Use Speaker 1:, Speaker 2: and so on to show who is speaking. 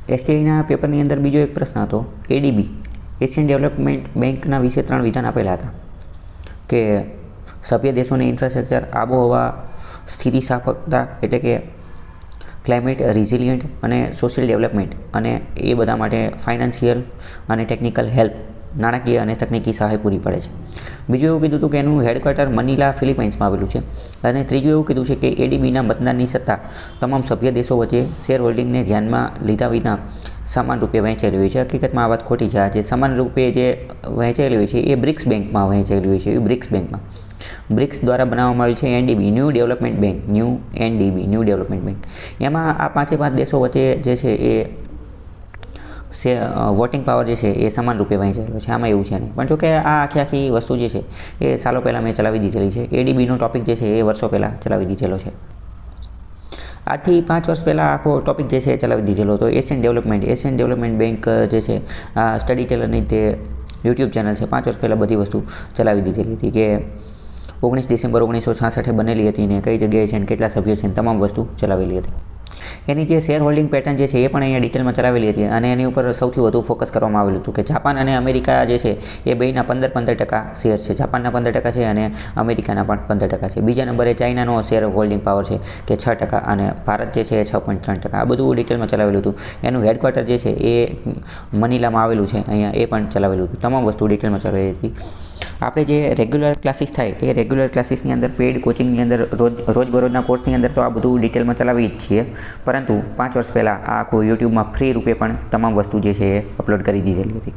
Speaker 1: એસટીઆઈના પેપરની અંદર બીજો એક પ્રશ્ન હતો, એડીબી એશિયન ડેવલપમેન્ટ બેંકના વિશે 3 વિધાન આપેલા હતા કે સભ્ય દેશોને ઇન્ફ્રાસ્ટ્રક્ચર, આબોહવા સ્થિતિસ્થાપકતા એટલે કે ક્લાઇમેટ રિઝિલિયન્ટ અને સોશિયલ ડેવલપમેન્ટ, અને એ બધા માટે ફાઇનાન્શિયલ અને ટેકનિકલ હેલ્પ, નાણાકીય અને તકનીકી સહાય પૂરી પડે છે. બીજું એવું કીધું હતું કે એનું હેડક્વાર્ટર મનીલા ફિલિપાઇન્સમાં આવેલું છે. અને ત્રીજું એવું કીધું છે કે એડીબીના મતદાનની સત્તા તમામ સભ્ય દેશો વચ્ચે શેર હોલ્ડિંગને ધ્યાનમાં લીધા વિના સમાન રૂપે વહેંચાયેલી હોય છે. હકીકતમાં આ વાત ખોટી છે. આ જે સમાન રૂપે જે વહેંચાયેલી હોય છે એ બ્રિક્સ બેંકમાં વહેંચાયેલી હોય છે. એ બ્રિક્સ બેંકમાં બ્રિક્સ દ્વારા બનાવવામાં આવેલ છે NDB, new development bank, new development bank. એમાં આ 5 દેશો વચ્ચે જે છે એ વોટિંગ પાવર જે છે એ સમાન રૂપે વહેંચાયેલો છે. આમાં એવું છે નહીં. પણ જો કે આ આખી વસ્તુ જે છે એ સાલો પહેલાં મેં ચલાવી દીધેલી છે. એડીબીનો ટોપિક જે છે એ વર્ષો પહેલાં ચલાવી દીધેલો છે. આજથી 5 વર્ષ પહેલાં આખો ટોપિક જે છે એ ચલાવી દીધેલો હતો. એશિયન ડેવલપમેન્ટ બેંક જે છે આ સ્ટડી ટેલરની તે યુટ્યુબ ચેનલ છે. 5 વર્ષ પહેલાં બધી વસ્તુ ચલાવી દીધેલી હતી કે 19 ડિસેમ્બર 1966 બનેલી હતી ને કઈ જગ્યાએ છે ને કેટલા સભ્યો છે ને તમામ વસ્તુ ચલાવેલી હતી. એની જે શેર હોલ્ડિંગ પેટર્ન જે છે એ પણ અહીંયા ડિટેલમાં ચલાવેલી હતી અને એની ઉપર સૌથી વધુ ફોકસ કરવામાં આવેલું હતું કે જાપાન અને અમેરિકા જે છે એ બેયના 15% શેર છે. જાપાનના 15% છે અને અમેરિકાના પણ 15% છે. બીજા નંબરે ચાઇનાનો શેર હોલ્ડિંગ પાવર છે કે 6% અને ભારત જે છે એ 6.3%. આ બધું ડિટેલમાં ચલાવેલું હતું. એનું હેડક્વાર્ટર જે છે એ મનીલામાં આવેલું છે. અહીંયા એ પણ ચલાવેલું હતું. તમામ વસ્તુ ડિટેલમાં ચલાવેલી હતી. આપણે જે રેગ્યુલર ક્લાસીસ થાય એ રેગ્યુલર ક્લાસીસની અંદર પેઇડ કોચિંગની અંદર રોજબરોજના કોર્સની અંદર તો આ બધું ડિટેલમાં ચલાવી જ છીએ, પરંતુ 5 વર્ષ પહેલાં આ આખું યુટ્યુબમાં ફ્રી રૂપે પણ તમામ વસ્તુ જે છે એ અપલોડ કરી દીધેલી હતી.